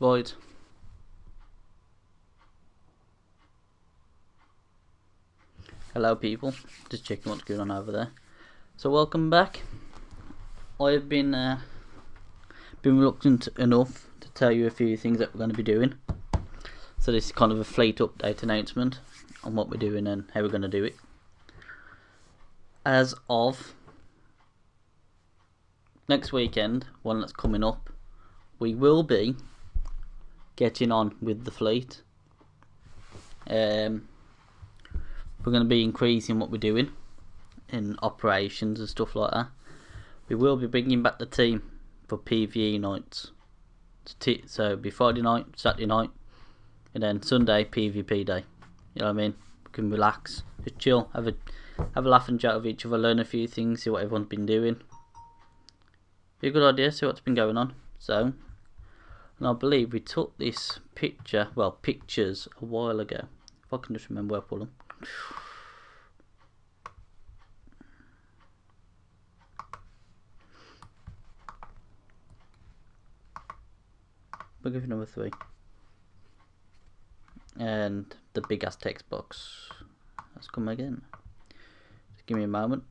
Right. Hello people, just checking what's going on over there. So welcome back. I've been reluctant enough to tell you a few things that we're going to be doing. So this is kind of a fleet update announcement on what we're doing and how we're going to do it. As of next weekend, one that's coming up, we will be getting on with the fleet. We're going to be increasing what we're doing in operations and stuff like that. We will be bringing back the team for PvE nights. So it'll be Friday night, Saturday night, and then Sunday PvP day. You know what I mean? We can relax, just chill, have a laugh and chat with each other, learn a few things, see what everyone's been doing. Be a good idea, see what's been going on. So, and I believe we took this pictures a while ago. If I can just remember where I put them. We'll give you number 3. And the big ass text box has come again. Just give me a moment.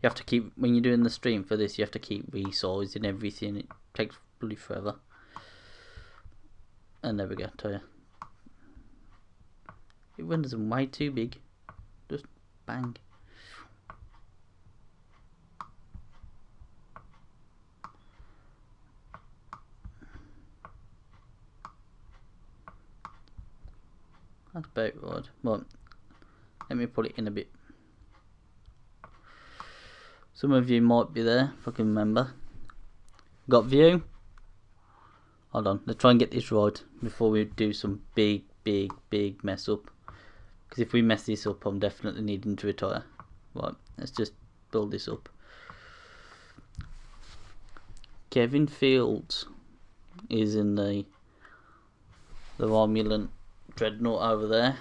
You have to keep, when you're doing the stream for this, you have to keep resizing everything. It takes bloody forever. And there we go, tell you. It renders them way too big. Just bang. That's about right. Well, let me put it in a bit. Some of you might be there, if I can remember. Got view? Hold on, let's try and get this right before we do some big mess up. Because if we mess this up, I'm definitely needing to retire. Right, let's just build this up. Kevin Fields is in the Romulan Dreadnought over there.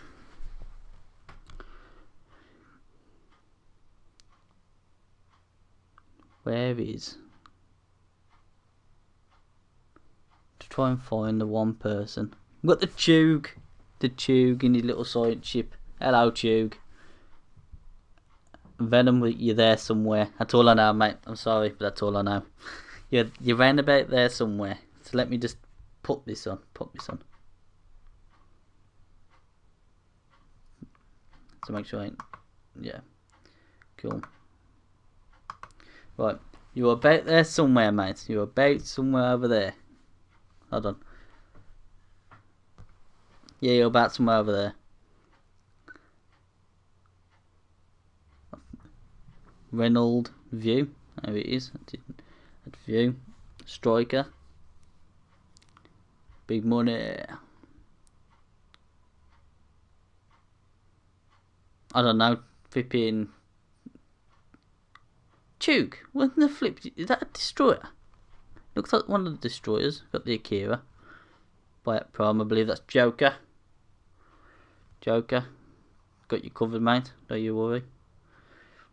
Where is? To try and find the one person. We've got the Tug in his little science ship. Hello, Tug. Venom, you're there somewhere. That's all I know, mate. I'm sorry, but that's all I know. You're round about there somewhere. So let me just put this on. To make sure yeah, cool. Right, you're about there somewhere, mate. You're about somewhere over there. Hold on. Yeah, you're about somewhere over there. Reynolds view. There it is. At view. Striker. Big money. I don't know. Flipping Tug. What the flip? Is that a destroyer? Looks like one of the destroyers. Got the Akira. By Prime, I believe that's Joker. Got you covered, mate. Don't you worry.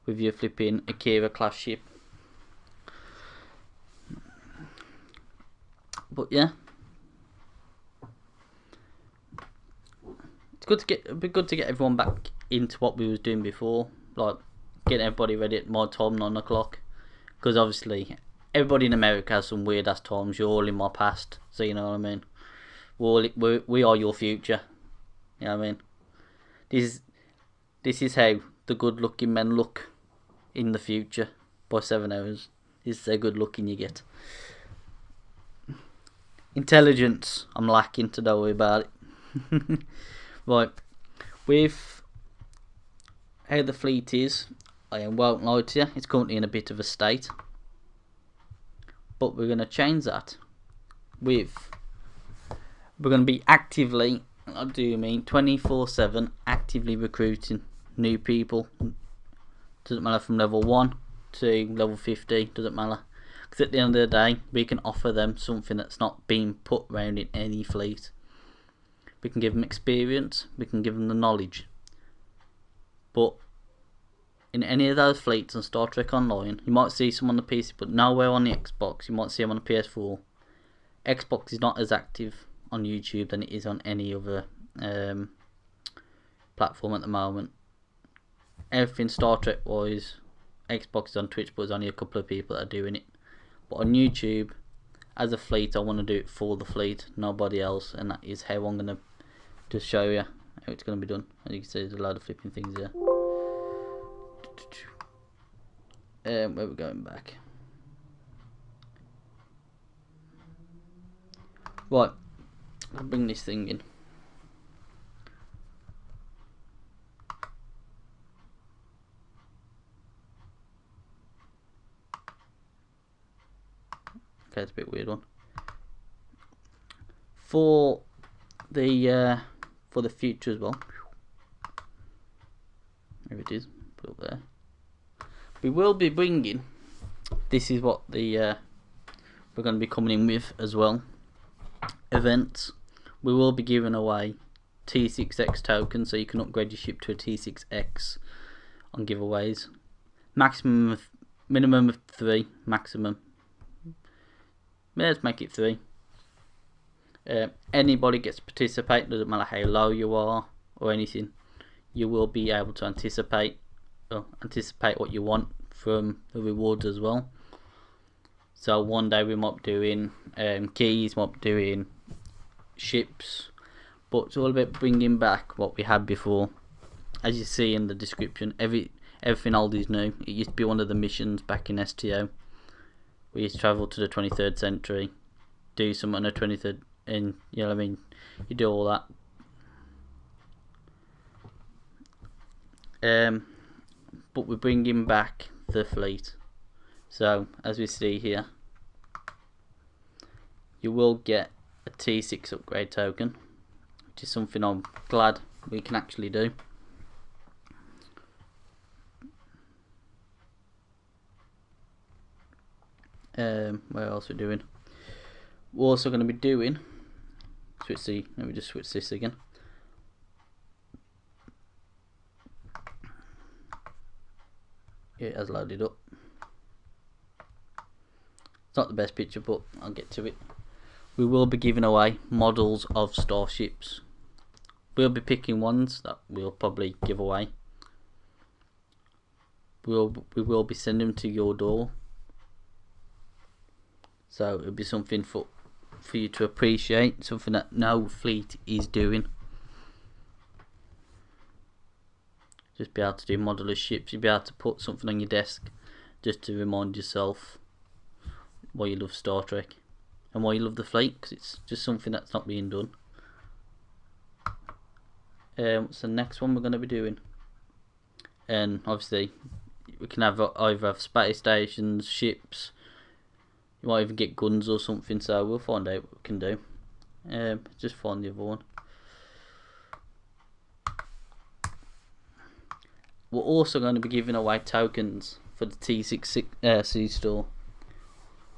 With your flipping Akira class ship. But yeah. It'd be good to get everyone back into what we was doing before. Like getting everybody ready at my time, 9 o'clock. Because obviously everybody in America has some weird ass times. You're all in my past, so you know what I mean. We are your future. You know what I mean. This is how the good looking men look in the future by 7 hours. This is how good looking you get. Intelligence, I'm lacking, so don't worry about it. Right, with how the fleet is, I won't lie to you, it's currently in a bit of a state. But we're going to change that we're going to be actively, I do mean 24/7, actively recruiting new people. Doesn't matter from level 1 to level 50, doesn't matter. Because at the end of the day, we can offer them something that's not being put around in any fleet. We can give them experience, we can give them the knowledge. But in any of those fleets on Star Trek Online, you might see some on the PC, but nowhere on the Xbox. You might see them on the PS4. Xbox is not as active on YouTube than it is on any other platform at the moment. Everything Star Trek wise, Xbox is on Twitch, but there's only a couple of people that are doing it. But on YouTube, as a fleet, I want to do it for the fleet, nobody else, and that is how I'm going to just show you how it's going to be done. As you can see, there's a load of flipping things here. Where we're going back. Right, I'll bring this thing in. Okay, it's a bit weird one. For the future as well. There it is. Put it up there. We will be bringing. This is what we're going to be coming in with as well. Events. We will be giving away T6X tokens, so you can upgrade your ship to a T6X on giveaways. Minimum of 3. Maximum. Let's make it 3. Anybody gets to participate, doesn't matter how low you are or anything. You will be able to anticipate what you want from the rewards as well. So one day we might be doing keys, might be doing ships, but it's all about bringing back what we had before. As you see in the description, everything old is new. It used to be one of the missions back in STO. We used to travel to the 23rd century, do something on the 23rd, and you know what I mean, you do all that. But we're bringing back the fleet. So as we see here, you will get a T6 upgrade token, which is something I'm glad we can actually do. What else we're doing? We're also going to be doing let me just switch this again. Yeah, it has loaded up. It's not the best picture, but I'll get to it. We will be giving away models of starships. We'll be picking ones that we'll probably give away. We will be sending them to your door. So it'll be something for you to appreciate, something that no fleet is doing. Just be able to do modular ships. You'll be able to put something on your desk just to remind yourself why you love Star Trek and why you love the fleet, because it's just something that's not being done. What's the next one we're going to be doing? And obviously we can either have space stations, ships. You might even get guns or something, so we'll find out what we can do. Just find the other one. We're also going to be giving away tokens for the T6 Sea Store,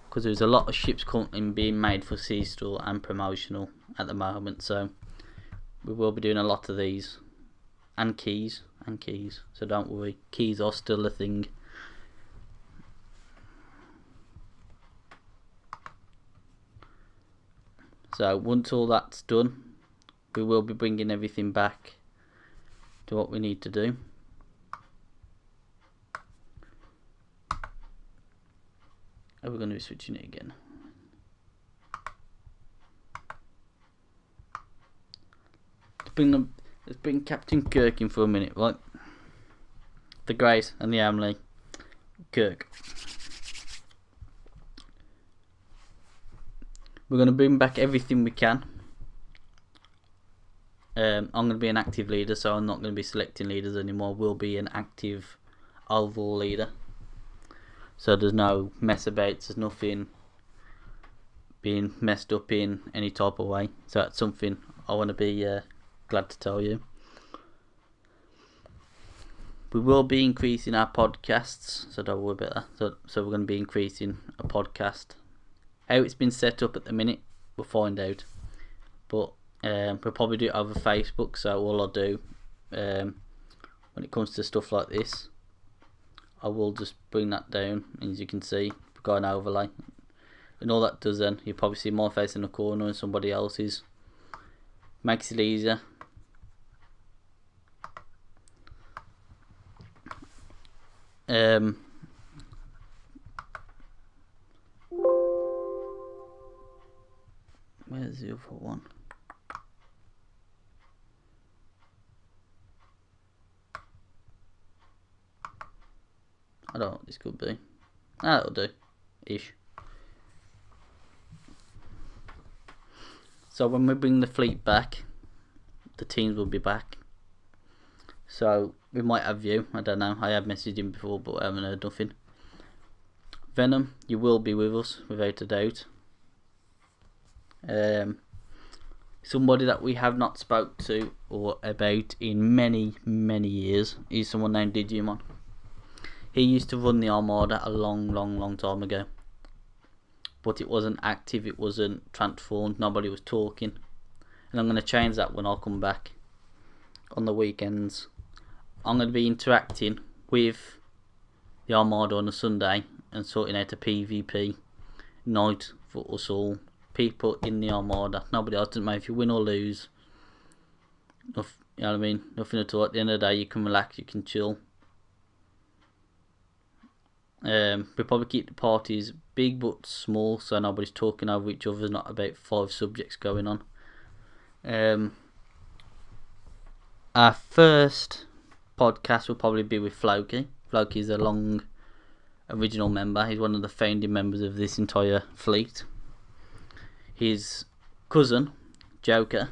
because there's a lot of ships currently being made for Sea Store and promotional at the moment, so we will be doing a lot of these, and keys, so don't worry, keys are still a thing. So once all that's done, we will be bringing everything back to what we need to do. Are we going to be switching it again? Let's bring Captain Kirk in for a minute, right? The Grace and the Emily. Kirk. We're going to bring back everything we can. I'm going to be an active leader, so I'm not going to be selecting leaders anymore. We'll be an active overall leader. So there's no mess about, there's nothing being messed up in any type of way. So that's something I want to be glad to tell you. We will be increasing our podcasts, so don't worry about that. So we're going to be increasing a podcast. How it's been set up at the minute, we'll find out. But we'll probably do it over Facebook. So all I'll do when it comes to stuff like this, I will just bring that down, and as you can see, we've got an overlay, and all that does then, you probably see my face in the corner and somebody else's. Makes it easier. Where's the other one? I don't know what this could be. That'll do. Ish. So when we bring the fleet back, the teams will be back. So we might have you. I don't know. I have messaged him before, but I haven't heard nothing. Venom, you will be with us without a doubt. Somebody that we have not spoke to or about in many years is someone named Digimon. He used to run the Armada a long time ago, but it wasn't active, it wasn't transformed, nobody was talking, and I'm going to change that when I come back on the weekends. I'm going to be interacting with the Armada on a Sunday and sorting out a PvP night for us all, people in the Armada, nobody else. Doesn't matter if you win or lose, you know what I mean, nothing at all. At the end of the day, you can relax, you can chill. We'll probably keep the parties big but small, so nobody's talking over each other. There's not about 5 subjects going on. Our first podcast will probably be with Floki. Floki is a long original member. He's one of the founding members of this entire fleet. His cousin, Joker,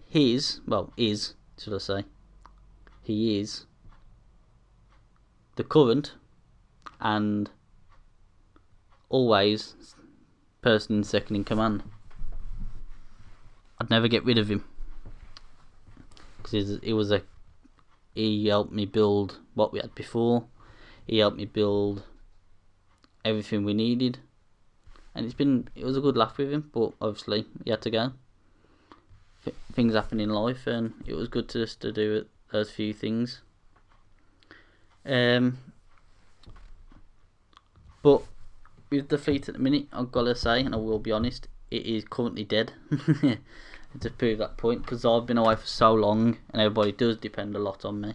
he is the current and always person in second in command. I'd never get rid of him because he helped me build what we had before. He helped me build everything we needed, and it was a good laugh with him. But obviously he had to go. Things happen in life, and it was good to do those few things. But with the fleet at the minute, I've got to say, and I will be honest, it is currently dead. To prove that point, because I've been away for so long, and everybody does depend a lot on me.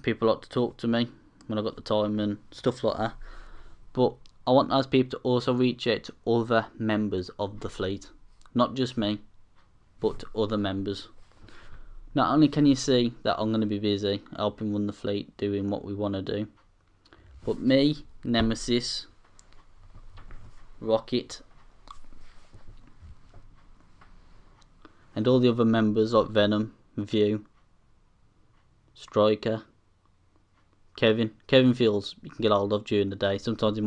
People like to talk to me when I've got the time and stuff like that. But I want those people to also reach out to other members of the fleet. Not just me, but to other members. Not only can you see that I'm going to be busy helping run the fleet, doing what we want to do, but me, Nemesis, Rocket, and all the other members like Venom, View, Striker, Kevin feels you can get hold of during the day. Sometimes he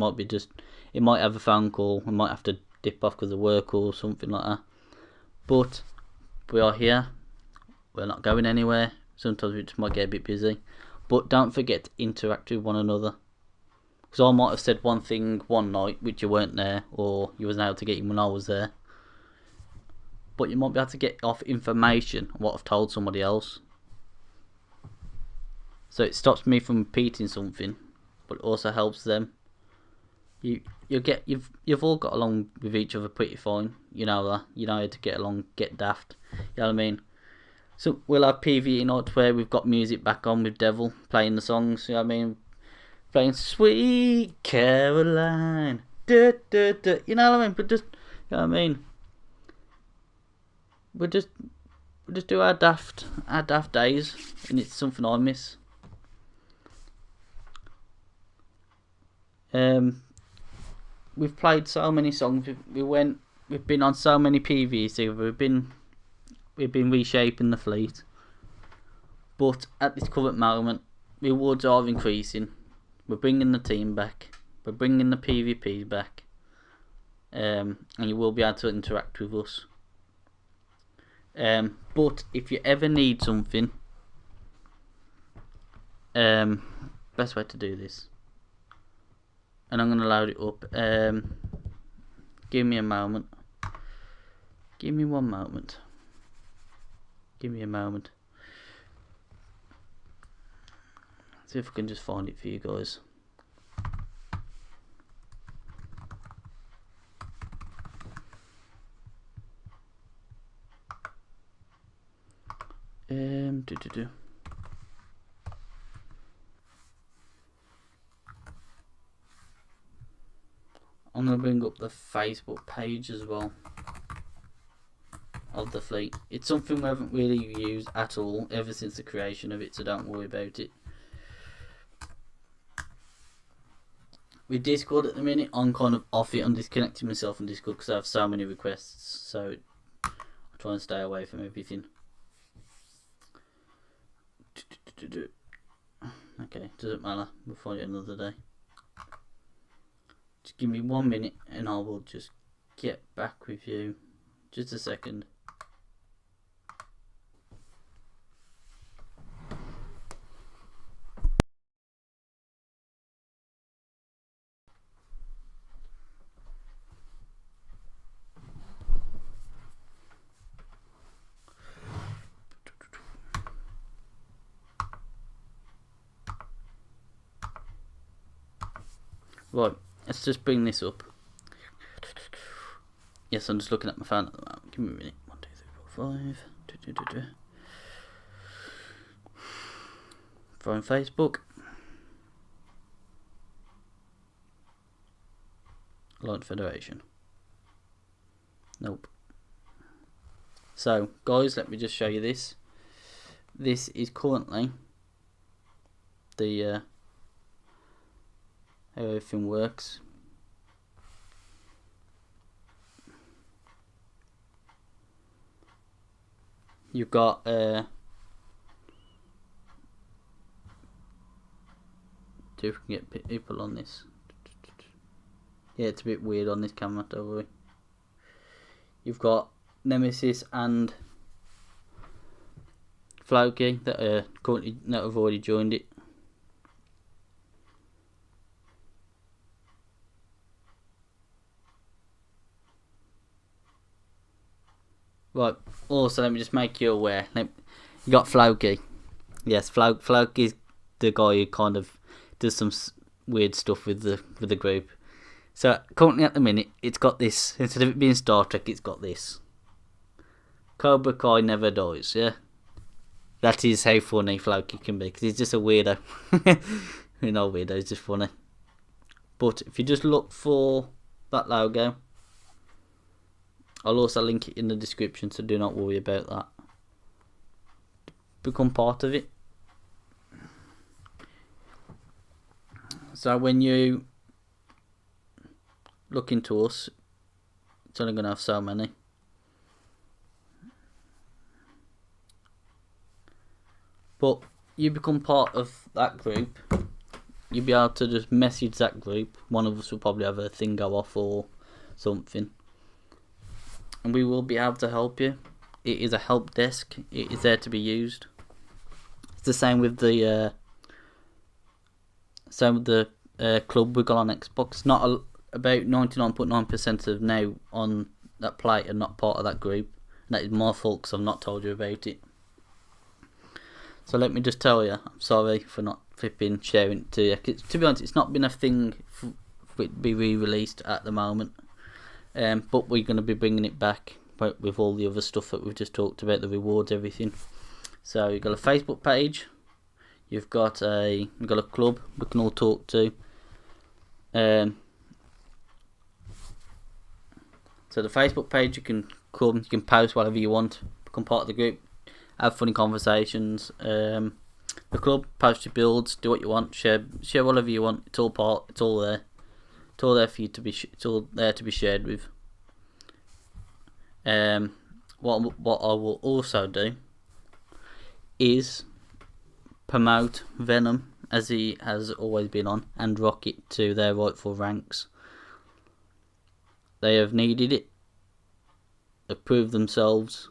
might have a phone call, I might have to dip off because of work or something like that. But we are here. We're not going anywhere. Sometimes we just might get a bit busy. But don't forget to interact with one another. Because I might have said one thing one night which you weren't there, or you wasn't able to get in when I was there. But you might be able to get off information on what I've told somebody else. So it stops me from repeating something, but it also helps them. You've all got along with each other pretty fine. You know that. You know how to get along, get daft. You know what I mean? So we'll have PvE night where we've got music back on with Devil playing the songs. You know what I mean? Playing Sweet Caroline. Du, du, du. You know what I mean? But just, you know what I mean? We'll just do our daft days, and it's something I miss. We've played so many songs. We've been on so many PvEs together. We've been reshaping the fleet, but at this current moment, rewards are increasing. We're bringing the team back. We're bringing the PvPs back, and you will be able to interact with us. But if you ever need something, best way to do this, and I'm gonna load it up. Give me a moment. Give me one moment. Give me a moment. See if I can just find it for you guys. I'm going to bring up the Facebook page as well of the fleet. It's something we haven't really used at all ever since the creation of it, so don't worry about it. With Discord at the minute, I'm kind of off it. I'm disconnecting myself from Discord because I have so many requests, so I try and stay away from everything. Okay, doesn't matter, we'll find it another day. Just give me 1 minute and I will just get back with you. Just a second. Right, let's just bring this up. Yes, I'm just looking at my phone at the moment. Give me a minute. 1, 2, 3, 4, 5. From Facebook. Alliance Federation. Nope. So, guys, let me just show you this. This is currently the how everything works. You've got see if we can get people on this. Yeah, it's a bit weird on this camera, don't worry. You've got Nemesis and Floki that are currently that have already joined it. Right, also let me just make you aware. You got Floki. Yes, Floki is the guy who kind of does some weird stuff with the group. So currently at the minute, it's got this. Instead of it being Star Trek, it's got this. Cobra Kai never dies, yeah? That is how funny Floki can be, because he's just a weirdo. You know, weirdo, he's just funny. But if you just look for that logo, I'll also link it in the description, so do not worry about that. Become part of it. So when you look into us, it's only going to have so many. But you become part of that group, you'll be able to just message that group. One of us will probably have a thing go off or something, and we will be able to help you. It is a help desk. It is there to be used. It's the same with the club we got on Xbox. Not about 99.9% of now on that play are not part of that group. And that is my fault because I've not told you about it. So let me just tell you, I'm sorry for not flipping sharing it to you. To be honest, it's not been a thing for it to be re-released at the moment. But we're going to be bringing it back with all the other stuff that we've just talked about, the rewards, everything. So you've got a Facebook page, you've got a club we can all talk to. So the Facebook page, you can come, you can post whatever you want, become part of the group, have funny conversations. The club, post your builds, do what you want, share whatever you want. It's all there. It's all there for you to be. It's all there to be shared with. What I will also do is promote Venom, as he has always been on, and Rocket to their rightful ranks. They have needed it, have proved themselves,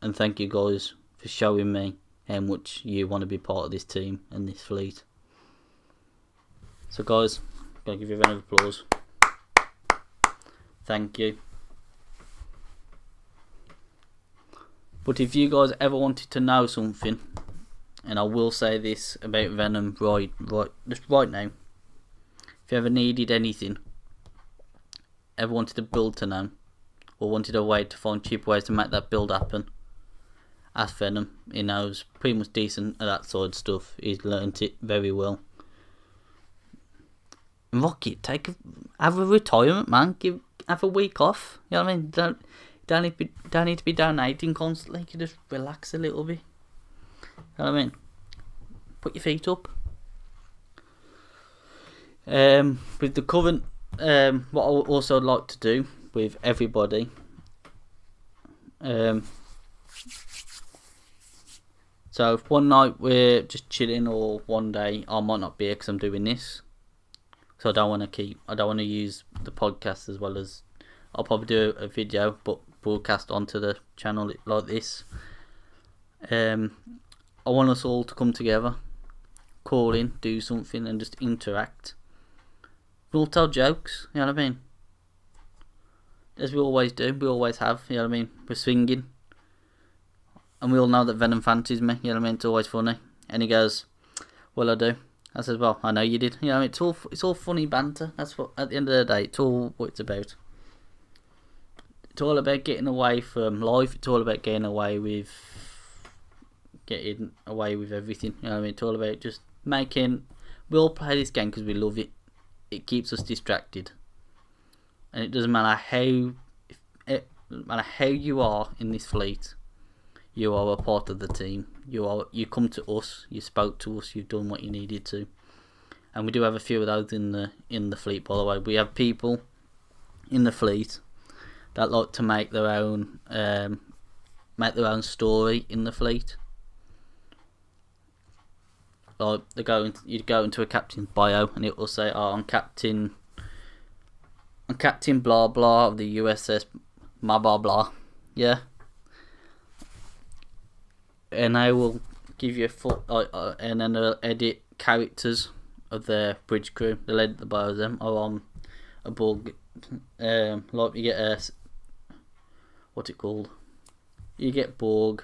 and thank you guys for showing me how much you want to be part of this team and this fleet. So guys, I'm going to give you a round of applause. Thank you. But if you guys ever wanted to know something And I will say this about Venom just right now. If you ever needed anything, ever wanted to build to now, or wanted a way to find cheap ways to make that build happen, ask Venom. He knows pretty much decent at that sort of stuff. He's learnt it very well. And Rocky, have a retirement, man. Have a week off. You know what I mean? Don't need to be donating constantly. You can just relax a little bit. You know what I mean? Put your feet up. With the current, what I would also like to do with everybody, so if one night we're just chilling, or one day I might not be here because I'm doing this, so I don't want to use the podcast as well as, I'll probably do a video but broadcast onto the channel like this. I want us all to come together, call in, do something, and just interact. We'll tell jokes, you know what I mean? As we always do, we always have, you know what I mean? We're swinging. And we all know that Venom fancies me, you know what I mean? It's always funny. And he goes, well, I do. I said, well, I know you did. You know, it's all funny banter. That's what, at the end of the day, it's all what it's about. It's all about getting away from life. It's all about getting away with everything. You know what I mean? It's all about just we all play this game because we love it. It keeps us distracted. And it doesn't matter how you are in this fleet, you are a part of the team. You come to us, you spoke to us, you've done what you needed to. And we do have a few of those in the fleet, by the way. We have people in the fleet that like to make their own story in the fleet. Like you'd go into a captain's bio and it will say, oh, I'm Captain blah blah of the USS blah blah blah. Yeah. And I will give you a full and then they'll edit characters of their bridge crew. They'll edit the bios them or on a Borg. Like you get what's it called? You get Borg.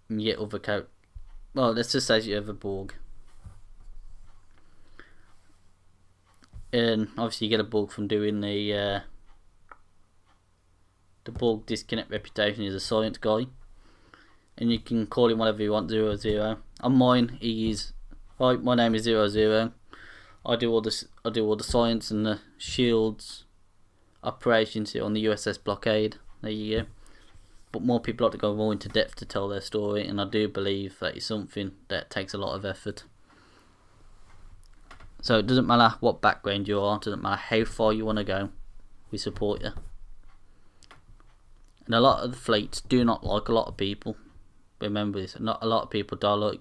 And you get other characters. Well, let's just say you have a Borg. And obviously you get a Borg from doing the Borg Disconnect reputation. Is a science guy. And you can call him whatever you want, 00. On mine, my name is 00. I do all the science and the shields operations here on the USS Blockade. There you go. But more people like to go more into depth to tell their story, and I do believe that is something that takes a lot of effort. So it doesn't matter what background you are, it doesn't matter how far you want to go, we support you. And a lot of the fleets do not like a lot of people. Remember this, not a lot of people don't like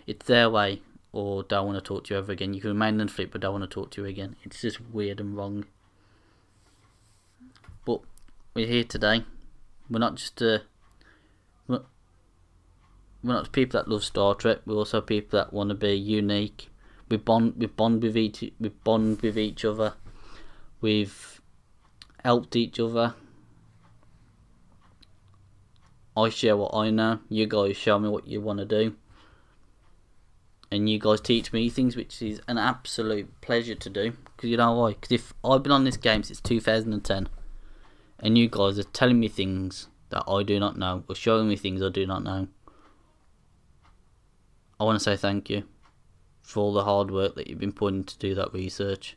it's their way, or don't want to talk to you ever again. You can remain in the fleet but don't want to talk to you again. It's just weird and wrong. But we're here today. We're not just we're not people that love Star Trek. We're also people that want to be unique. We bond with each other. We've helped each other. I share what I know. You guys show me what you want to do. And you guys teach me things, which is an absolute pleasure to do. Because you know why? Because if I've been on this game since 2010, and you guys are telling me things that I do not know, or showing me things I do not know, I want to say thank you for all the hard work that you've been putting to do that research.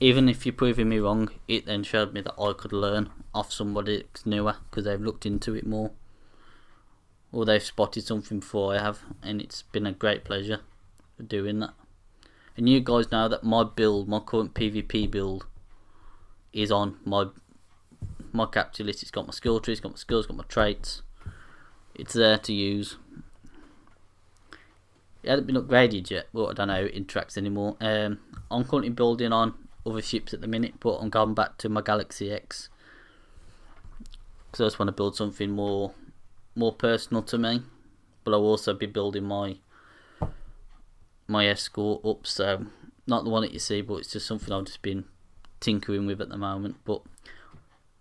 Even if you're proving me wrong, it then showed me that I could learn off somebody that's newer because they've looked into it more, or they've spotted something before I have, and it's been a great pleasure for doing that. And you guys know that my current PvP build, is on my capture list. It's got my skill tree, it's got my skills, it's got my traits. It's there to use. It hasn't been upgraded yet, but I don't know how it interacts anymore. I'm currently building on other ships at the minute, but I'm going back to my Galaxy X because I just want to build something more personal to me. But I'll also be building my escort up, so not the one that you see, but it's just something I've just been tinkering with at the moment. But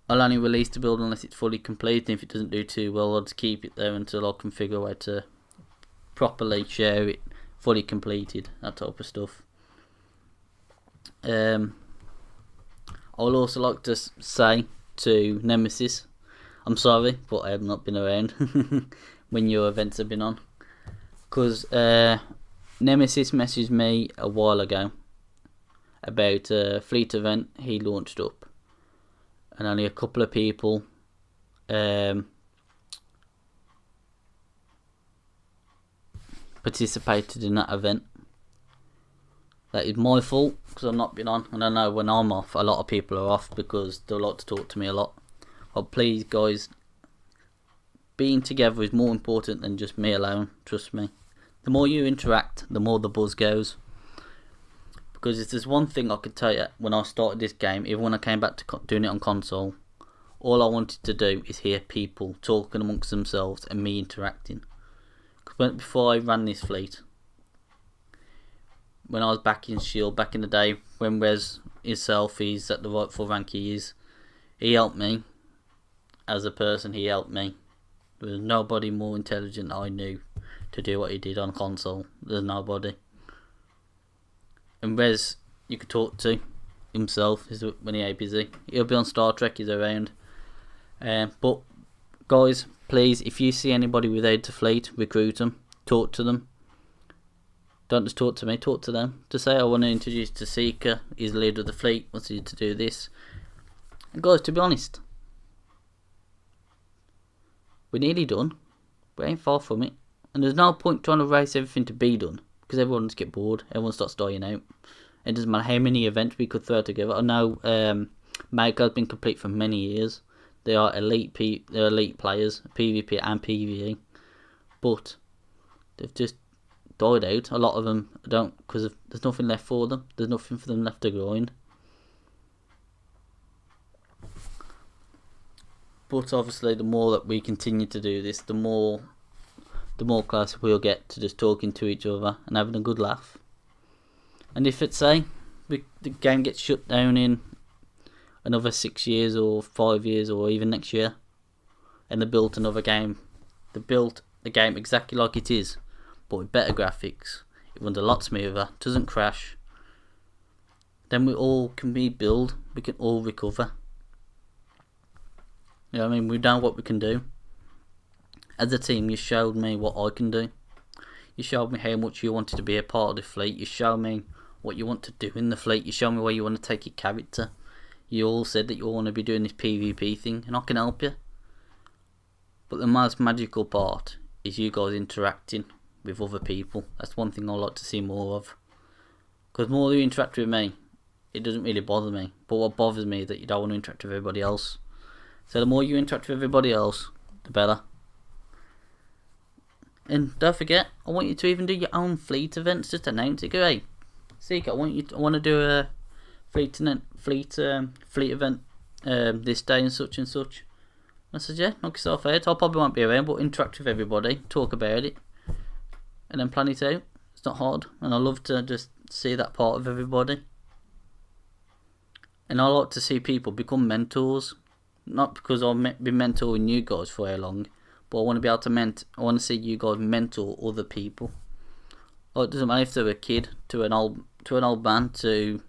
I'll only release the build unless it's fully complete, and if it doesn't do too well, I'll just keep it there until I can figure out how to properly share it, fully completed, that type of stuff. I would also like to say to Nemesis, I'm sorry, but I have not been around when your events have been on, because Nemesis messaged me a while ago about a fleet event he launched up, and only a couple of people participated in that event. That is my fault because I've not been on, and I know when I'm off, a lot of people are off because they like to talk to me a lot. But please, guys, being together is more important than just me alone. Trust me. The more you interact, the more the buzz goes. Because if there's one thing I could tell you when I started this game, even when I came back to doing it on console, all I wanted to do is hear people talking amongst themselves and me interacting. Because before I ran this fleet, when I was back in Shield, back in the day, when Wes himself is at the rightful rank he is, he helped me. As a person, he helped me. There was nobody more intelligent I knew to do what he did on console. There's nobody. And Wes, you could talk to himself when he ain't busy. He'll be on Star Trek, he's around. But guys, please, if you see anybody without a fleet, recruit them, talk to them. Don't just talk to me, talk to them. To say I want to introduce to Seeker, he's the leader of the fleet, wants you to do this. And guys, to be honest, we're nearly done. We ain't far from it. And there's no point trying to race everything to be done, because everyone just get bored, everyone starts dying out. It doesn't matter how many events we could throw together. I know Mako has been complete for many years. They are elite players, PvP and PvE. But they've just died out. A lot of them don't, because there's nothing left for them. There's nothing for them left to grind. But obviously, the more that we continue to do this, the more closer we'll get to just talking to each other and having a good laugh. And if it's the game gets shut down in another 6 years or 5 years or even next year, and they built another game, they built the game exactly like it is, but with better graphics, it runs a lot smoother, doesn't crash, then we all can rebuild, we can all recover. You know what I mean? We know what we can do. As a team, you showed me what I can do. You showed me how much you wanted to be a part of the fleet. You showed me what you want to do in the fleet. You showed me where you want to take your character. You all said that you all want to be doing this PvP thing, and I can help you. But the most magical part is you guys interacting with other people. That's one thing I like to see more of. Because the more you interact with me, it doesn't really bother me. But what bothers me is that you don't want to interact with everybody else. So the more you interact with everybody else, the better. And don't forget, I want you to even do your own fleet events. Just announce it. Go, hey, Seeker, I want to do a fleet event this day and such and such. I said, yeah, knock yourself out. I probably won't be around, but interact with everybody, talk about it, and then plan it out. It's not hard, and I love to just see that part of everybody. And I like to see people become mentors. Not because I've been mentoring you guys for how long, but I want to be able to I want to see you guys mentor other people. Like, it doesn't matter if they're a kid to an old man, to,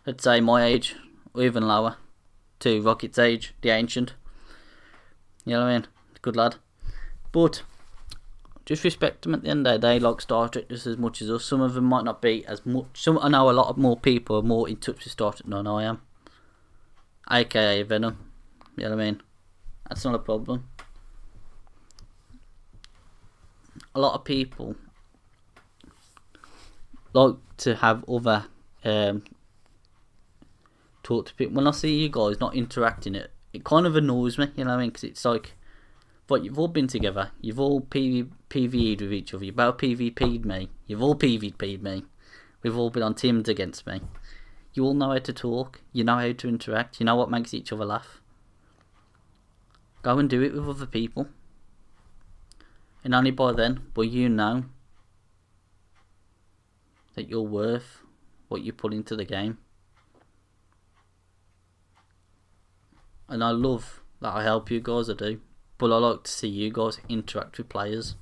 let's say, my age or even lower, to Rocket's age, the ancient. You know what I mean? Good lad. But just respect them at the end of the day. They like Star Trek just as much as us. Some of them might not be as much. I know a lot of more people are more in touch with Star Trek than I am. AKA Venom. You know what I mean? That's not a problem. A lot of people like to have other talk to people. When I see you guys not interacting, it kind of annoys me. You know what I mean? Because it's like, but you've all been together. You've all PvE'd with each other. You've all PvP'd me. You've all PvP'd me. We've all been on teams against me. You all know how to talk. You know how to interact. You know what makes each other laugh. Go and do it with other people. And only by then will you know that you're worth what you put into the game. and I love that I help you guys, I do. But I like to see you guys interact with players.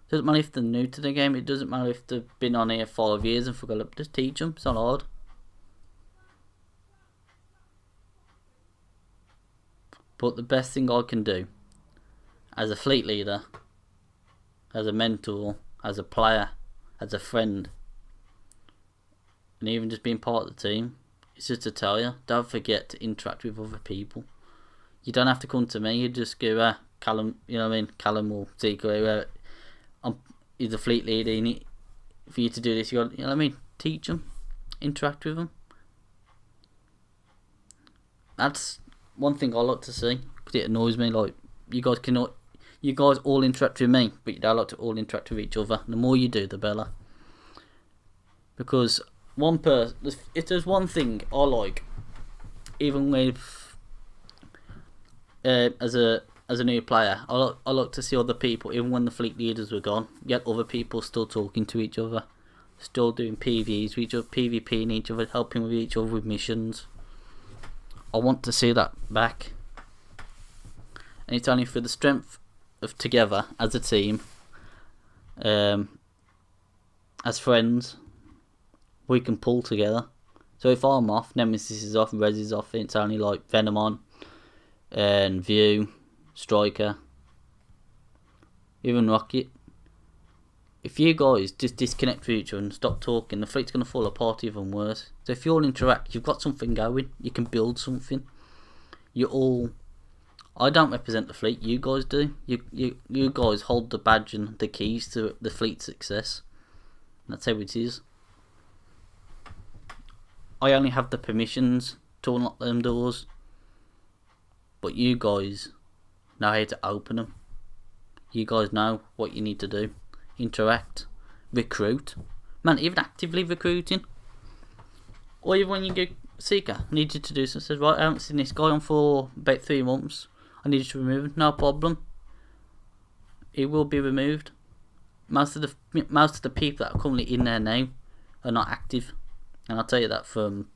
Doesn't matter if they're new to the game. It doesn't matter if they've been on here 5 years and forgot. Just teach them. It's not hard. But the best thing I can do, as a fleet leader, as a mentor, as a player, as a friend, and even just being part of the team, is just to tell you, don't forget to interact with other people. You don't have to come to me. You just go, Callum, you know what I mean? Callum or Zeke, whoever. He's a fleet leader. You need, for you to do this, you got, you know what I mean? Teach them, interact with them. That's one thing I like to see, because it annoys me. Like, you guys all interact with me, but you don't like to all interact with each other. The more you do, the better. Because one person, if there's one thing I like, even with as a new player, I like to see other people, even when the fleet leaders were gone, yet other people still talking to each other, still doing PvEs with each other, PvPing each other, helping with each other with missions. I want to see that back. And it's only for the strength of together as a team, as friends, we can pull together. So if I'm off, Nemesis is off, Rez is off, it's only like Venom on, and View, Striker, even Rocket. If you guys just disconnect from each other and stop talking, the fleet's going to fall apart even worse. So if you all interact, you've got something going, you can build something. I don't represent the fleet, you guys do. You guys hold the badge and the keys to the fleet's success. That's how it is. I only have the permissions to unlock them doors, but you guys know how to open them. You guys know what you need to do. Interact, recruit, man, even actively recruiting. Or even when you go, Seeker, I need you to do something. Says, right, I haven't seen this guy on for about 3 months. I need you to remove him. No problem. He will be removed. Most of the people that are currently in there now are not active, and I'll tell you that from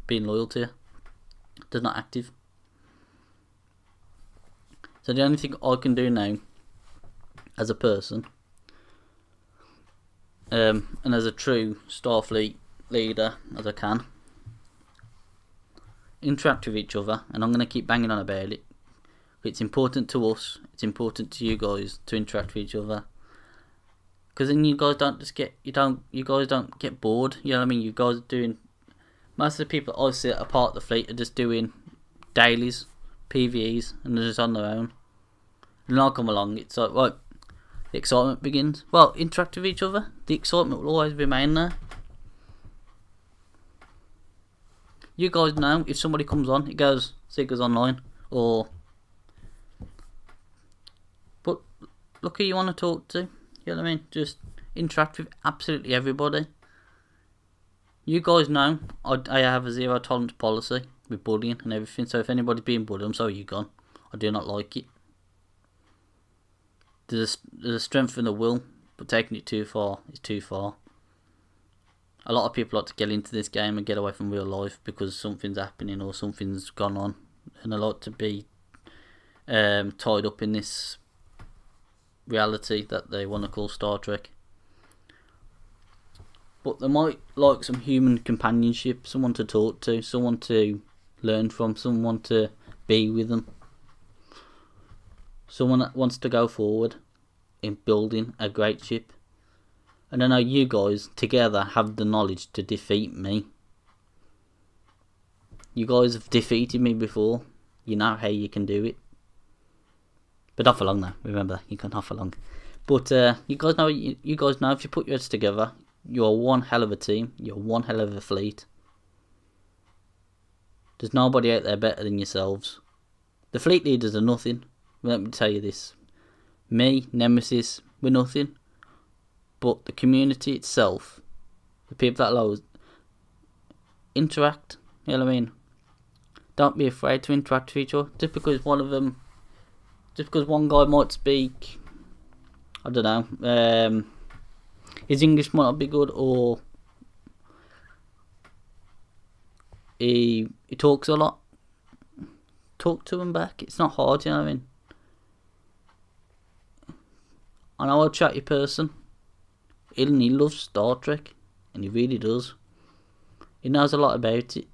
being loyal to you. They're not active. So the only thing I can do now, as a person, and as a true Starfleet leader as I can, interact with each other, and I'm going to keep banging on about it. It's important to us, it's important to you guys to interact with each other, because then you guys don't get bored. You know what I mean? You guys are doing, most of the people I see that are part of the fleet are just doing dailies, PvEs, and they're just on their own. And then I'll come along, it's like, right, the excitement begins. Well, interact with each other. The excitement will always remain there. You guys know if somebody comes on, it goes Seekers Online, or but look who you want to talk to. You know what I mean? Just interact with absolutely everybody. You guys know I have a zero tolerance policy with bullying and everything. So if anybody's being bullied, I'm sorry, you're gone. I do not like it. There's a strength in the will, but taking it too far is too far. A lot of people like to get into this game and get away from real life because something's happening or something's gone on, and they like to be tied up in this reality that they want to call Star Trek. But they might like some human companionship, someone to talk to, someone to learn from, someone to be with them. Someone that wants to go forward in building a great ship. And I know you guys together have the knowledge to defeat me. You guys have defeated me before. You know how you can do it. But not for long now. Remember, you can not for long. But you guys know if you put your heads together, you're one hell of a team. You're one hell of a fleet. There's nobody out there better than yourselves. The fleet leaders are nothing. Let me tell you this. Me, Nemesis, we're nothing. But the community itself, the people that allow us, interact. You know what I mean? Don't be afraid to interact with each other. Just because one guy might speak, I don't know, his English might not be good, or he talks a lot. talk to him back. It's not hard, you know what I mean? I know a chatty person. He loves Star Trek, and he really does. He knows a lot about it.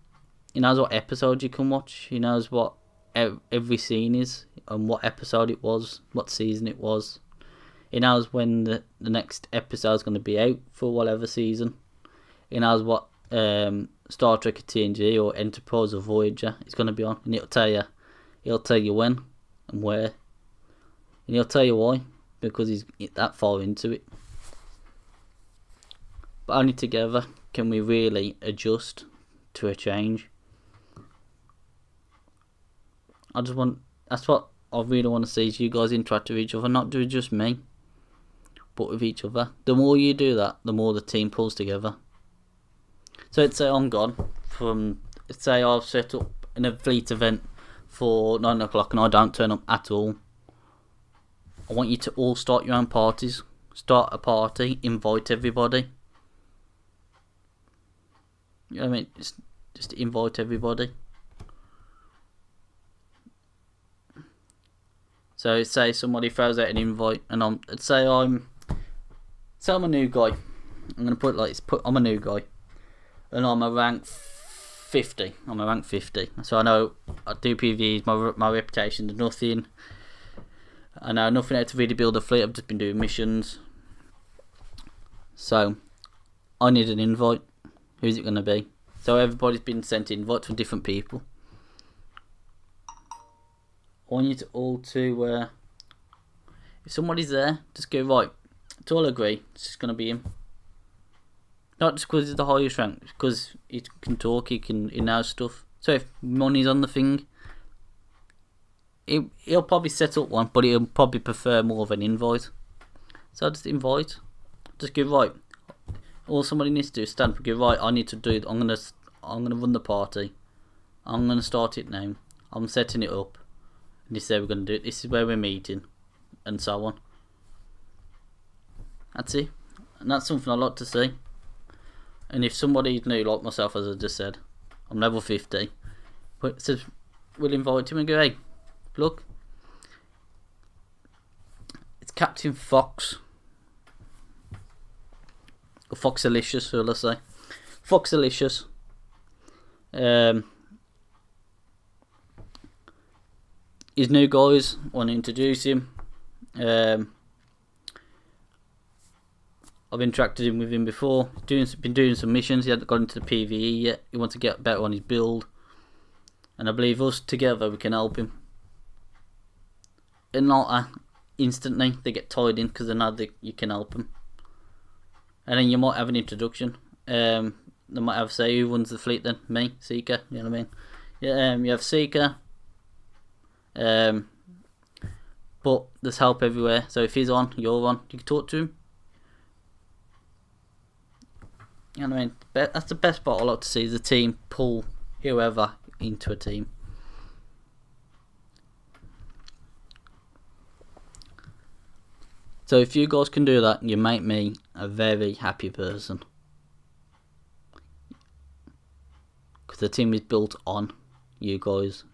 He knows what episode you can watch. He knows what every scene is, and what episode it was, what season it was. He knows when the next episode is going to be out for whatever season. He knows what Star Trek or TNG or Enterprise or Voyager is going to be on, and he'll tell you. He'll tell you when and where, and he'll tell you why, because he's that far into it. But only together can we really adjust to a change. That's what I really want to see, is you guys interact with each other, not do just me, but with each other. The more you do that, the more the team pulls together. So let's say I'm gone let's say I've set up a fleet event for 9 o'clock and I don't turn up at all. I want you to all start your own parties. Start a party, invite everybody. You know what I mean? Just invite everybody. So say somebody throws out an invite, and I'm a new guy. I'm gonna put it like this. I'm a new guy, and I'm a rank 50. I'm a rank 50. So I know I do PvEs. My reputation is nothing. I know nothing how to really build a fleet. I've just been doing missions. So I need an invite. Who's it gonna be? So everybody's been sent invites from different people. I want you to all to, if somebody's there, just go, right, let's all agree, it's just going to be him. Not just because he's the highest rank, because he can talk, he knows stuff. So if money's on the thing, he'll probably set up one, but he'll probably prefer more of an invite. So just invite. Just go, right, all somebody needs to do is stand up and go, right, I need to do it, I'm gonna run the party. I'm going to start it now. I'm setting it up. This is how we're going to do it. This is where we're meeting, and so on. That's it, and that's something I like to see. And if somebody's new like myself, as I just said, I'm level 50, but says we'll invite him and go, hey, look, it's Captain Fox, or Foxalicious, so let's say Foxalicious. His new guys want to introduce him. I've interacted with him before. Been doing some missions. He hasn't got into the PvE yet. He wants to get better on his build, and I believe us together we can help him. And not instantly they get tied in because they know that you can help them. And then you might have an introduction. They might have, say, who runs the fleet then? Me, Seeker. You know what I mean? Yeah. You have Seeker. But there's help everywhere. So if he's on, you're on. You can talk to him. You know what I mean? That's the best part I like to see, is the team pull whoever into a team. So if you guys can do that, you make me a very happy person. Because the team is built on you guys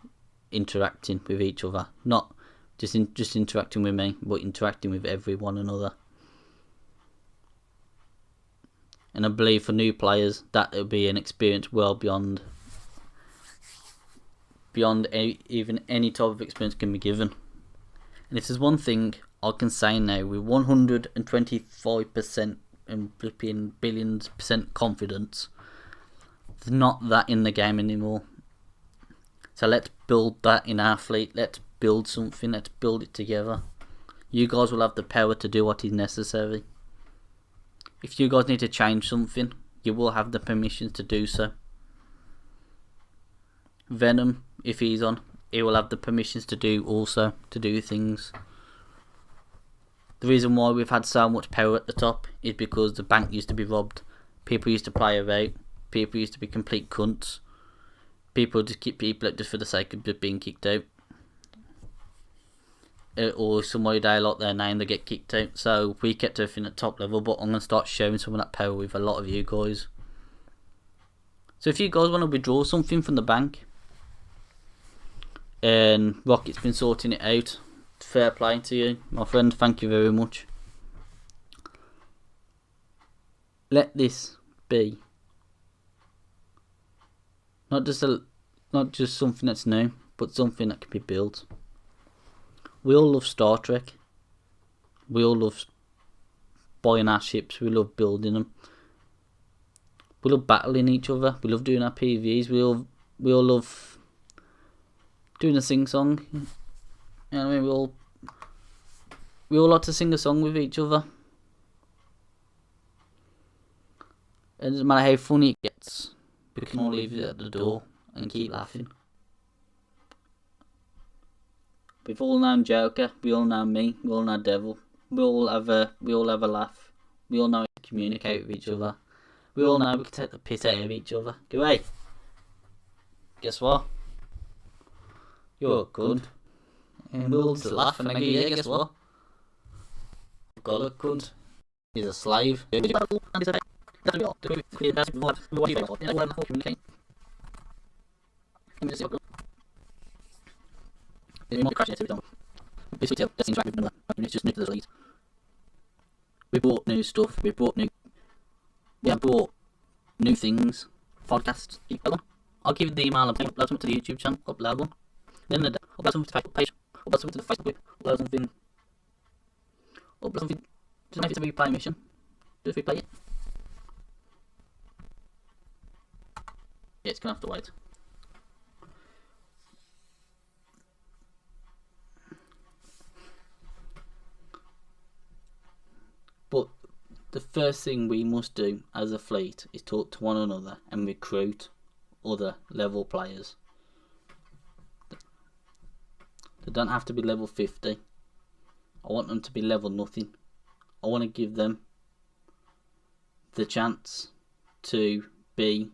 interacting with each other, not just interacting with me, but interacting with one another. And I believe for new players that will be an experience well beyond even any type of experience can be given. And if there's one thing I can say now with 125% and flipping billions % confidence, there's not that in the game anymore. So let's build that in our fleet. Let's build something. Let's build it together. You guys will have the power to do what is necessary. If you guys need to change something, you will have the permissions to do so. Venom, if he's on, he will have the permissions to do things. The reason why we've had so much power at the top is because the bank used to be robbed. People used to play about. People used to be complete cunts. People just kick people out just for the sake of just being kicked out. Or somebody they like their name, they get kicked out. So we kept everything at top level, but I'm going to start showing some of that power with a lot of you guys. So if you guys want to withdraw something from the bank, and Rocket's been sorting it out. Fair play to you, my friend. Thank you very much. Let this be not just something that's new, but something that can be built. We all love Star Trek. We all love buying our ships. We love building them. We love battling each other. We love doing our PvEs. We all love doing a sing song. You know what I mean? We all like to sing a song with each other. It doesn't matter how funny it gets. We can all leave it at the door and keep laughing. We've all known Joker. We all know me. We all know Devil. We all have a laugh. We all know how to communicate with each other. We all know we can take the piss out of each other. Go away. Guess what? You're good. And we'll just laugh and I go, yeah, guess what? Got a cunt. He's a slave. We bought new stuff. We brought new things. Podcasts. I'll give you the email and upload something to the YouTube channel. Upload one. Then upload something to the Facebook page. Upload something to the Facebook group. Upload something. Just make it a replay mission. Just replay it. Yeah, it's gonna have to wait. But the first thing we must do as a fleet is talk to one another and recruit other level players. They don't have to be level 50. I want them to be level nothing. I want to give them the chance to be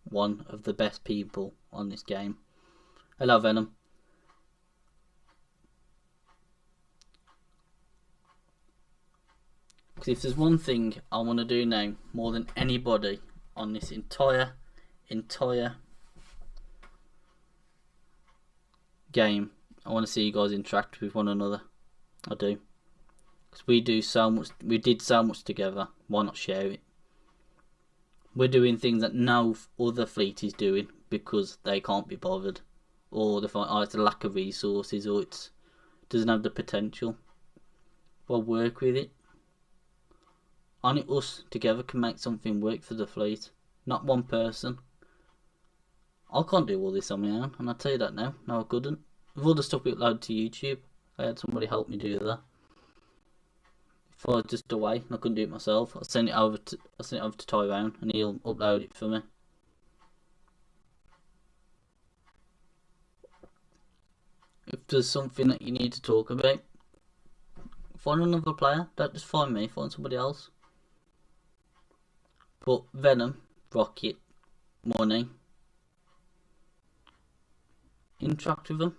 one of the best people on this game. Hello, Venom. Because if there's one thing I want to do now more than anybody on this entire game, I want to see you guys interact with one another. I do. Because we did so much together. Why not share it? We're doing things that no other fleet is doing because they can't be bothered, or they find it's a lack of resources, or it doesn't have the potential. Well, work with it. Only us together can make something work for the fleet, not one person. I can't do all this on my own, and I'll tell you that now. No, I couldn't. With all the stuff we upload to YouTube, I had somebody help me do that. If I was just away and I couldn't do it myself, I sent it over to Tyrone and he'll upload it for me. If there's something that you need to talk about, find another player. Don't just find me, find somebody else. But Venom, Rocket, Money, interact with them.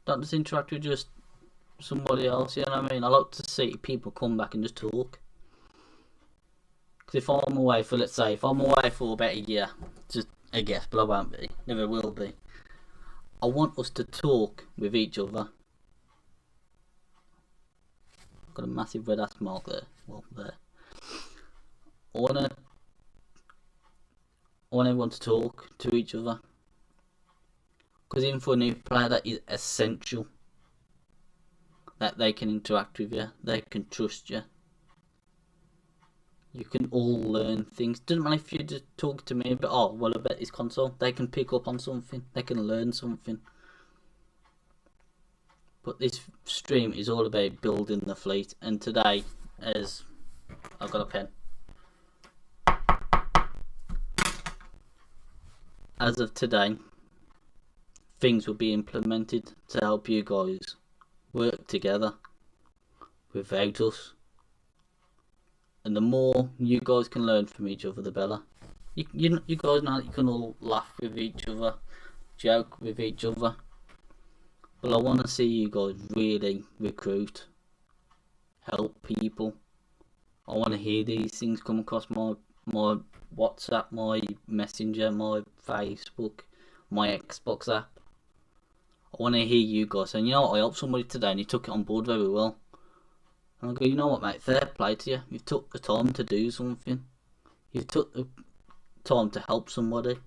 Don't just interact with just somebody else, you know what I mean? I like to see people come back and just talk. Because if I'm away for, let's say, if I'm away for about a year, just I guess, but I won't be, never will be. I want us to talk with each other. Got a massive red ass mark there. Well, there. I want everyone to talk to each other. Because even for a new player, that is essential. That they can interact with you, they can trust you. You can all learn things. Doesn't matter if you just talk to me about, oh, well, about this console. They can pick up on something. They can learn something. But this stream is all about building the fleet. And today, as I've got a pen. As of today, things will be implemented to help you guys work together without us. And the more you guys can learn from each other, the better. You guys know that you can all laugh with each other, joke with each other. But I want to see you guys really recruit, help people. I want to hear these things come across my WhatsApp, my Messenger, my Facebook, my Xbox app. I want to hear you guys saying, you know what, I helped somebody today and you took it on board very well. And I go, you know what, mate, fair play to you. You've took the time to do something. You've took the time to help somebody.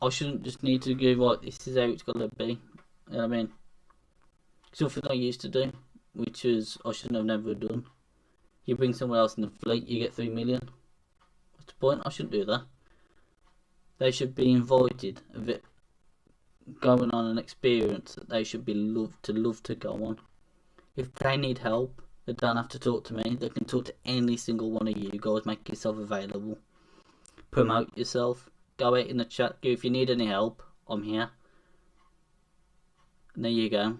I shouldn't just need to go, right, this is how it's got to be. You know what I mean? Something I used to do, which is I shouldn't have never done. You bring someone else in the fleet, you get 3 million. What's the point? I shouldn't do that. They should be invited, a bit going on an experience that they should be love to go on. If they need help, they don't have to talk to me. They can talk to any single one of you guys. Make yourself available. Promote yourself. Go out in the chat. If you need any help, I'm here. And there you go.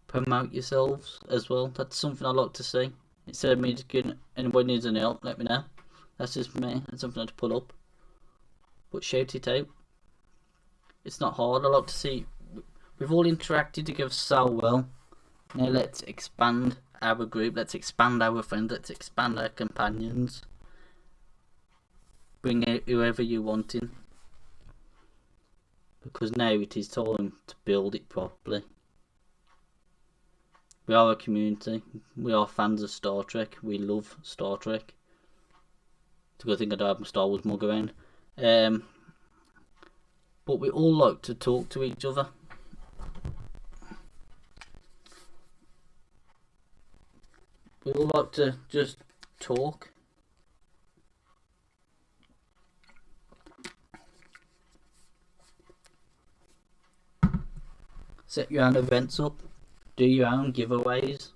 Promote yourselves as well. That's something I like to see. Instead of me just giving anybody needs any help, let me know. That's just me. That's something to pull up. But shout it out. It's not hard. I like to see. We've all interacted together so well. Now let's expand our group. Let's expand our friends. Let's expand our companions. Bring out whoever you want in. Because now it is time to build it properly. We are a community. We are fans of Star Trek. We love Star Trek. It's a good thing I don't have my Star Wars mug around. But we all like to talk to each other. We all like to just talk. Set your own events up. Do your own giveaways.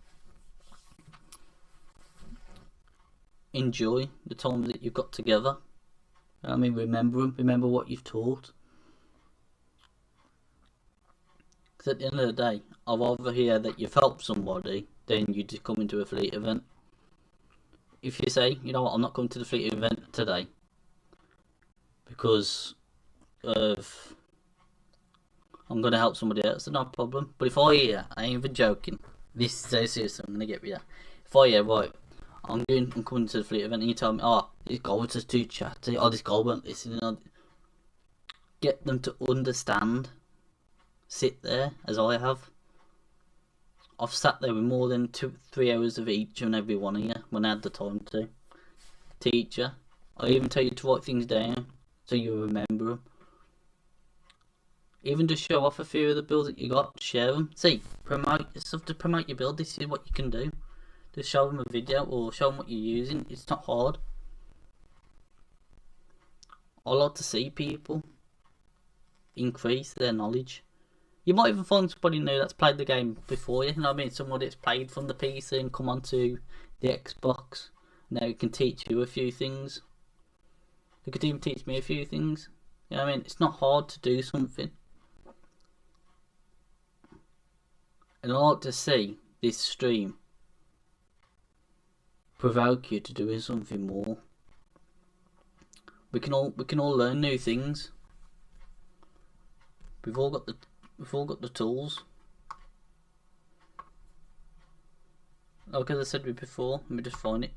Enjoy the time that you've got together. I mean, remember them. Remember what you've taught. Because at the end of the day, I'd rather hear that you've helped somebody than you just come into a fleet event. If you say, you know what, I'm not coming to the fleet event today because of I'm going to help somebody else, no problem. But if I hear, I ain't even joking, this is so serious, I'm going to get with you. If I hear, right, I'm coming to the fleet event and you tell me, oh, this guy was just too chatty, oh, this guy won't listen, get them to understand. Sit there, as I have. I've sat there with more than 2-3 hours of each and every one of you when I had the time to. Teach you. I even tell you to write things down so you remember them. Even just show off a few of the builds that you got, share them. See, promote yourself to promote your build. This is what you can do. Just show them a video or show them what you're using. It's not hard. I like to see people increase their knowledge. You might even find somebody new that's played the game before you. You know what I mean? Somebody that's played from the PC and come onto the Xbox. Now it can teach you a few things. It could even teach me a few things. You know what I mean? It's not hard to do something. And I like to see this stream provoke you to do something more. We can all learn new things. We've all got the tools. Like as I said before, let me just find it.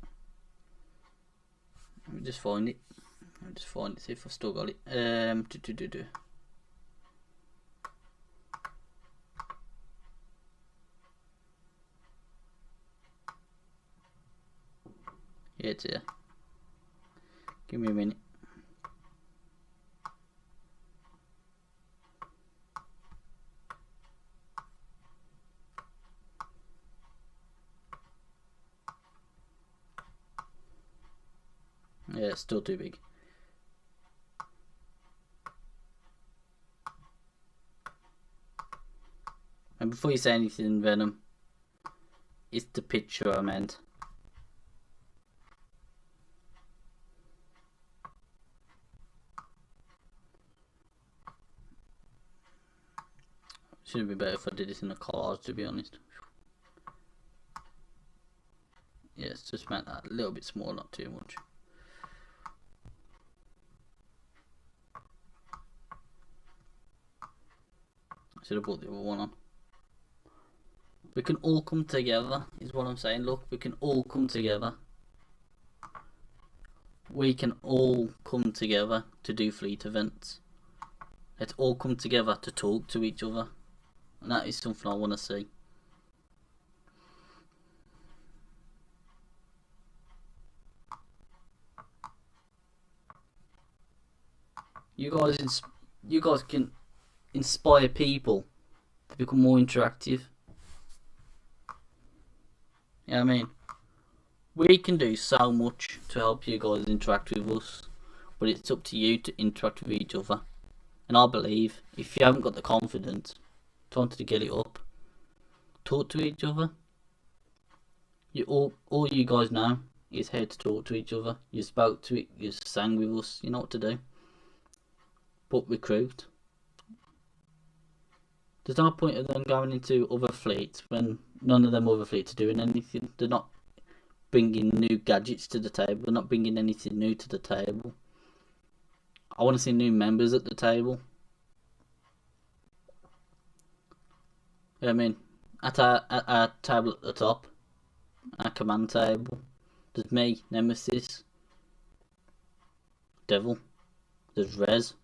See if I've still got it. Yeah, it's here. Give me a minute. Yeah, it's still too big. And before you say anything, Venom, it's the picture I meant. Should be better if I did this in a collage, to be honest. Yeah, it's just meant that a little bit small, not too much. I should have put the other one on. We can all come together, is what I'm saying. Look, we can all come together. we can all come together to do fleet events. Let's all come together to talk to each other. And that is something I want to see. You guys can inspire people to become more interactive. You know what I mean? We can do so much to help you guys interact with us, but it's up to you to interact with each other. And I believe if you haven't got the confidence, time to get it up. Talk to each other. All you guys know is how to talk to each other. You spoke to it, you sang with us, you know what to do. But recruit. There's no point of them going into other fleets when none of them other fleets are doing anything. They're not bringing new gadgets to the table. They're not bringing anything new to the table. I want to see new members at the table. You know what I mean? At our table at the top, our command table, there's me, Nemesis, Devil, there's Rez.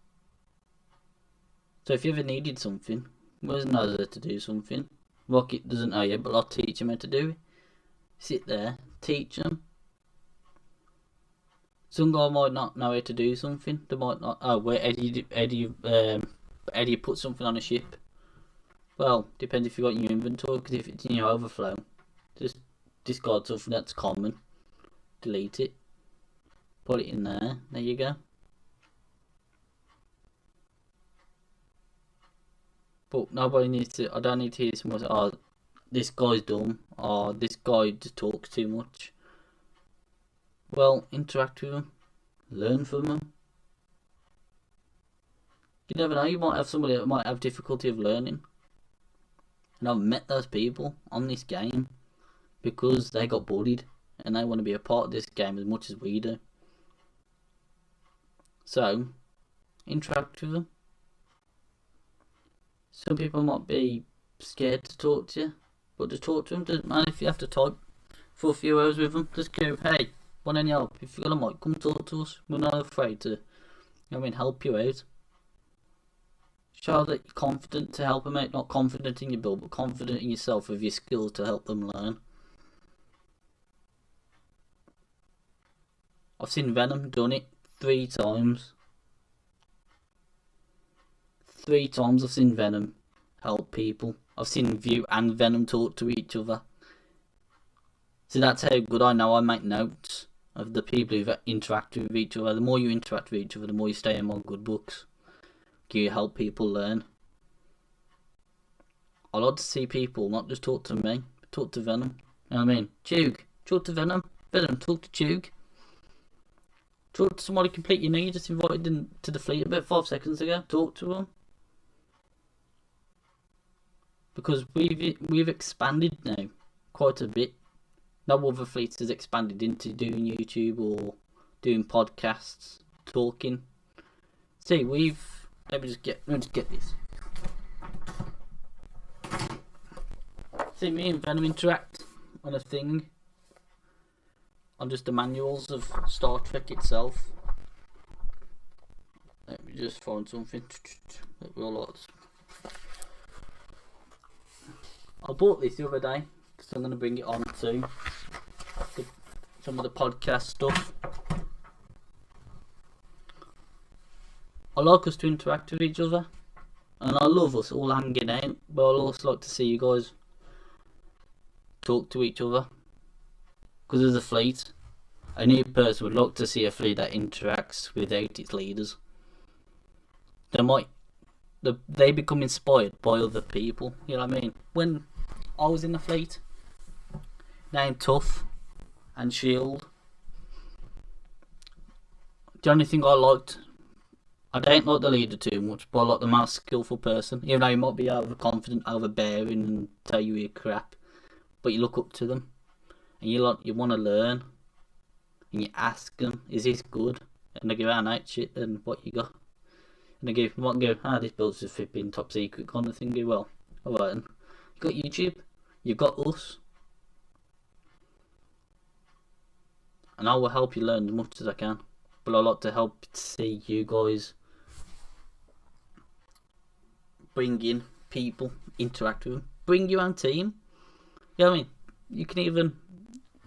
So if you ever needed something, Wes knows how to do something. Rocket doesn't know yet, but I'll teach him how to do it. Sit there, teach them. Some guy might not know how to do something. They might not. Oh, where how do you put something on a ship? Well, depends if you got in your inventory. Because if it's in your overflow, just discard something that's common. Delete it. Put it in there. There you go. But nobody needs to. I don't need to hear someone say, "Oh, this guy's dumb," or "This guy just talks too much." Well, interact with them, learn from them. You never know. You might have somebody that might have difficulty of learning, and I've met those people on this game because they got bullied and they want to be a part of this game as much as we do. So, interact with them. Some people might be scared to talk to you, but just talk to them. Doesn't matter if you have to type for a few hours with them. Just go, "Hey, want any help? If you've got a mic, come talk to us. We're not afraid to, help you out." Show that you're confident to help them out. Not confident in your build, but confident in yourself with your skills to help them learn. I've seen Venom done it 3 times. 3 times I've seen Venom help people. I've seen View and Venom talk to each other. So that's how good I know. I make notes of the people who interact with each other. The more you interact with each other, the more you stay in my good books. You help people learn. I like to see people not just talk to me, but talk to Venom. You know what I mean? Chug, talk to Venom. Venom, talk to Chug. Talk to somebody completely new. You just invited them to the fleet about 5 seconds ago. Talk to them. Because we've expanded now quite a bit. No other fleets has expanded into doing YouTube or doing podcasts, talking. See, let me just get this. See, me and Venom interact on a thing, on just the manuals of Star Trek itself. Let me just find something that we all like. I bought this the other day because I'm going to bring it on to some of the podcast stuff. I like us to interact with each other, and I love us all hanging out, but I also like to see you guys talk to each other. Because as a fleet, a new person would like to see a fleet that interacts without its leaders. They become inspired by other people, you know what I mean? When I was in the fleet, named Tough and Shield, the only thing I liked, I don't like the leader too much, but I like the most skillful person. Even though he might be overconfident, overbearing, and tell you you're crap, but you look up to them, and you want to learn, and you ask them, "Is this good?" And they go, "Ah, no, shit." Then what you got? And they go, "This build's just flipping top secret kind of thing." Go, "Well, alright then. You got YouTube, you've got us, and I will help you learn as much as I can." but I like to help see you guys bring in people, interact with them, bring your own team. You know what I mean? You can even,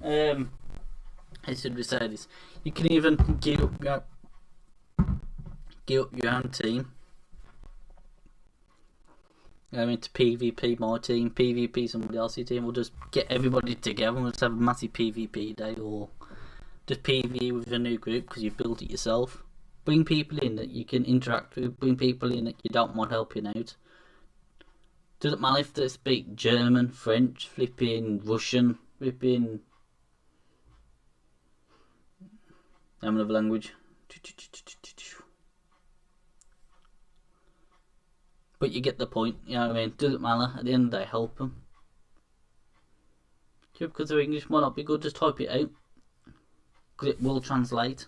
how should we say this? You can even gear up your own team. You know what I mean? To PvP my team, PvP somebody else's team. We'll just get everybody together and we'll just have a massive PvP day, or just PvE with a new group because you've built it yourself. Bring people in that you can interact with, bring people in that you don't mind helping out. Doesn't matter if they speak German, French, flipping Russian, flipping another language. But you get the point, you know what I mean? Doesn't matter, at the end of the day, help them. Because their English might not be good, just type it out. Because it will translate.